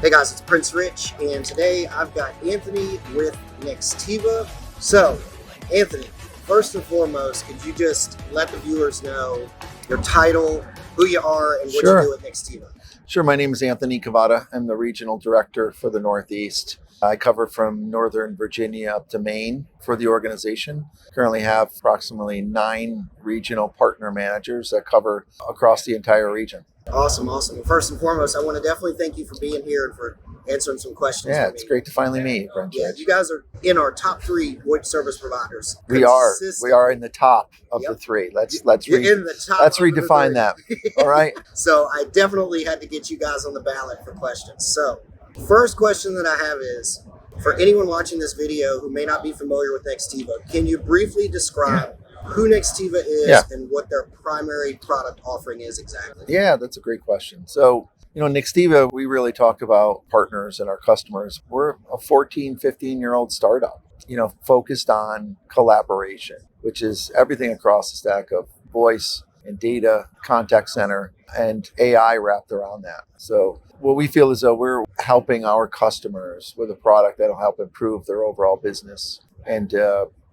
Hey guys, it's Prince Rich, and today I've got Anthony with Nextiva. So, Anthony, first and foremost, could you just let the viewers know your title, who you are, and what you do at Nextiva? Sure. My name is Anthony Cavotta. I'm the Regional Director for the Northeast. I cover from Northern Virginia up to Maine for the organization. Currently have approximately 9 regional partner managers that cover across the entire region. Awesome. Well, first and foremost, I want to definitely thank you for being here and for answering some questions. Yeah, it's great to finally meet, Brent. Yeah, you guys are in our top 3 VoIP service providers. We are in the top of the 3. Let's redefine that. All right. So I definitely had to get you guys on the ballot for questions. So first question that I have is, for anyone watching this video who may not be familiar with Nextiva, can you briefly describe who Nextiva is and what their primary product offering is exactly? Yeah, that's a great question. So, Nextiva, we really talk about partners and our customers. We're a 14, 15-year-old startup, focused on collaboration, which is everything across the stack of voice and data, contact center, and AI wrapped around that. So what we feel is though we're helping our customers with a product that'll help improve their overall business and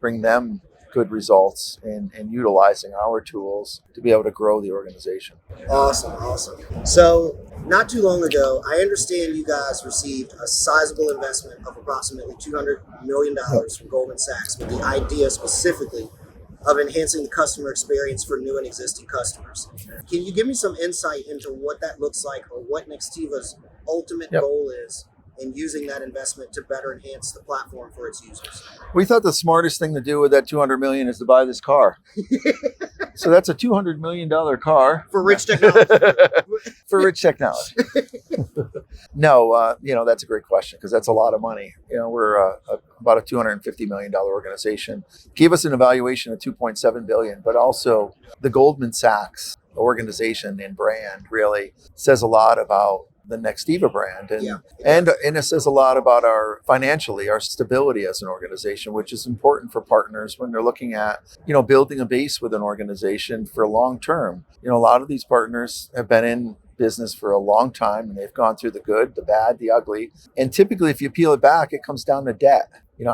bring them good results in utilizing our tools to be able to grow the organization. Awesome. So not too long ago, I understand you guys received a sizable investment of approximately $200 million from Goldman Sachs with the idea specifically of enhancing the customer experience for new and existing customers. Can you give me some insight into what that looks like or what Nextiva's ultimate goal is in using that investment to better enhance the platform for its users? We thought the smartest thing to do with that $200 million is to buy this car. So that's a $200 million car. For rich technology. For rich technology. No, that's a great question because that's a lot of money. We're about a $250 million organization. Gave us an evaluation of $2.7 billion, but also the Goldman Sachs organization and brand really says a lot about the Nextiva brand. And it says a lot about our stability as an organization, which is important for partners when they're looking at, building a base with an organization for long term. A lot of these partners have been in business for a long time and they've gone through the good, the bad, the ugly. And typically, if you peel it back, it comes down to debt.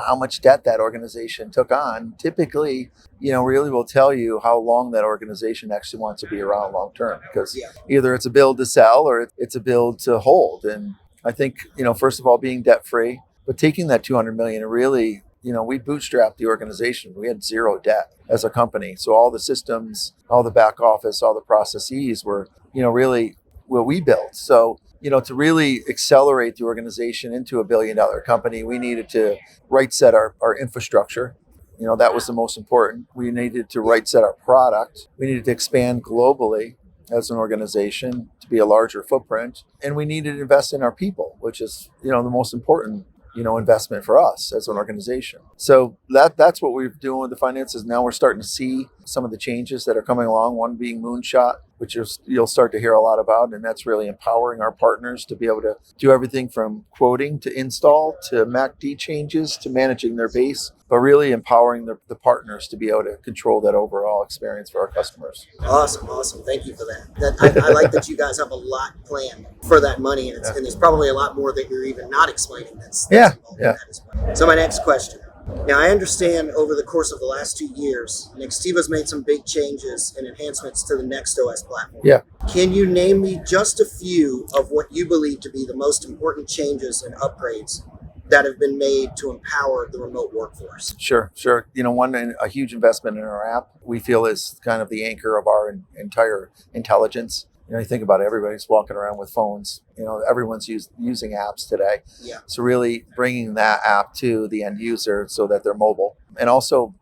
How much debt that organization took on typically, really will tell you how long that organization actually wants to be around long term, because either it's a build to sell or it's a build to hold. And I think, first of all, being debt free, but taking that $200 million and really, we bootstrapped the organization. We had 0 debt as a company. So all the systems, all the back office, all the processes were, really what we built. So, to really accelerate the organization into a $1 billion company, we needed to right set our infrastructure. That was the most important. We needed to right set our product. We needed to expand globally as an organization to be a larger footprint. And we needed to invest in our people, which is, the most important, investment for us as an organization. So that's what we're doing with the finances. Now we're starting to see some of the changes that are coming along, one being Moonshot, which you'll start to hear a lot about. And that's really empowering our partners to be able to do everything from quoting to install to MACD changes to managing their base, but really empowering the partners to be able to control that overall experience for our customers. Awesome. Thank you for that. I like that you guys have a lot planned for that money, and there's probably a lot more that you're even not explaining. That's involved in that as well. So my next question. Now, I understand over the course of the last 2 years, Nextiva's made some big changes and enhancements to the NextOS platform. Yeah. Can you name me just a few of what you believe to be the most important changes and upgrades that have been made to empower the remote workforce? Sure. A huge investment in our app, we feel is kind of the anchor of our entire intelligence. You think about it, everybody's walking around with phones. Everyone's using apps today. Yeah. So really bringing that app to the end user so that they're mobile. And also,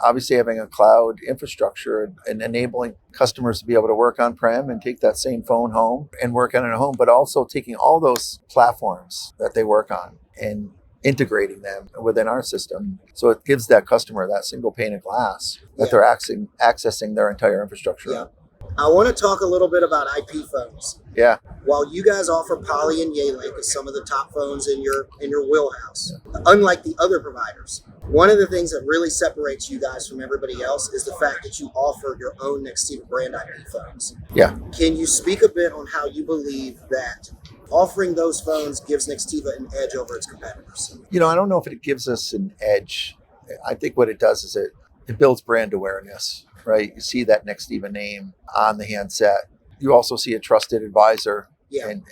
obviously having a cloud infrastructure and enabling customers to be able to work on-prem and take that same phone home and work on it at home, but also taking all those platforms that they work on and integrating them within our system. So it gives that customer that single pane of glass that they're accessing their entire infrastructure. Yeah. I want to talk a little bit about IP phones. Yeah. While you guys offer Poly and Yealink as some of the top phones in your wheelhouse, unlike the other providers, one of the things that really separates you guys from everybody else is the fact that you offer your own Nextiva brand IP phones. Yeah. Can you speak a bit on how you believe that offering those phones gives Nextiva an edge over its competitors? I don't know if it gives us an edge. I think what it does is it builds brand awareness, right? You see that Nextiva name on the handset. You also see a trusted advisor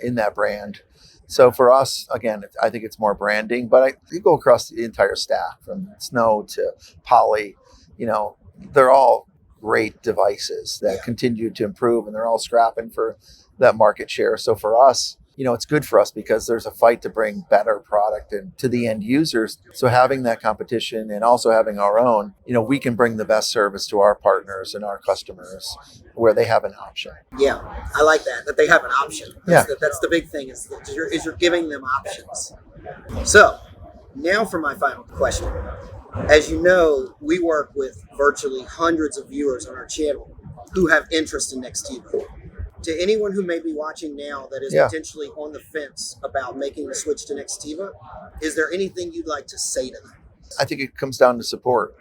in that brand. So for us, again, I think it's more branding, but you go across the entire stack from Snow to Poly, they're all great devices that continue to improve, and they're all scrapping for that market share. So for us, it's good for us because there's a fight to bring better product in to the end users. So having that competition and also having our own, we can bring the best service to our partners and our customers where they have an option. Yeah, I like that they have an option. That's the big thing is you're giving them options. So now for my final question. As you know, we work with virtually hundreds of viewers on our channel who have interest in Nextiva. To anyone who may be watching now that is potentially on the fence about making the switch to Nextiva, is there anything you'd like to say to them? I think it comes down to support.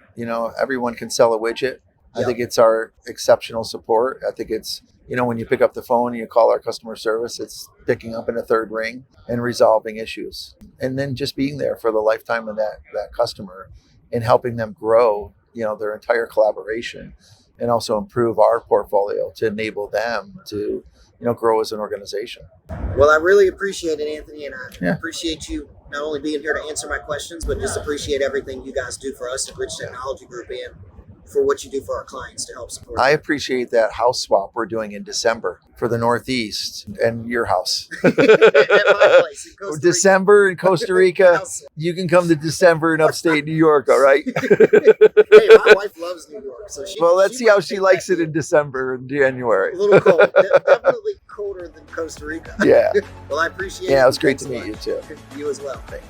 Everyone can sell a widget. I think it's our exceptional support. I think it's, when you pick up the phone and you call our customer service, it's picking up in a third ring and resolving issues. And then just being there for the lifetime of that customer and helping them grow, their entire collaboration. And also improve our portfolio to enable them to, grow as an organization. Well, I really appreciate it, Anthony, and I appreciate you not only being here to answer my questions, but just appreciate everything you guys do for us at Rich Technology Group and for what you do for our clients to help support them. I appreciate that house swap we're doing in December for the Northeast and your house. At my place in Costa Rica. December in Costa Rica. You can come to December in upstate New York, all right? Hey, my wife loves New York. So let's see how she likes it in December and January. A little cold. Definitely colder than Costa Rica. Yeah. Well, I appreciate it. Yeah, it was great to meet you too. You as well. Thanks.